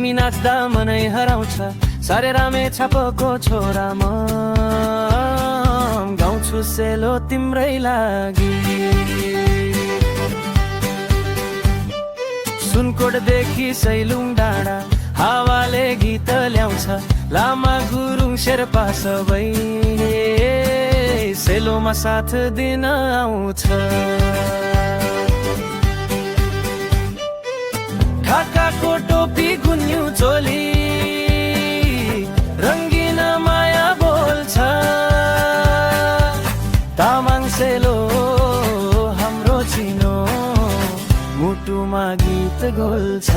तिमी नाच्दा मनै हराउँछ सारे रामे छापको छोरा म गाउँछु सेलो तिम्रै लागि सुनकोटदेखि सैलुङ डाँडा हावाले गीत ल्याउँछ लामा गुरुङ शेर्पा सबै सेलोमा साथ दिन आउँछ ढाकाको टोपी गुन्यु चोली रङ्गिन माया बोल्छ तामाङ सेलो हाम्रो चिनो मुटुमा गीत घोल्छ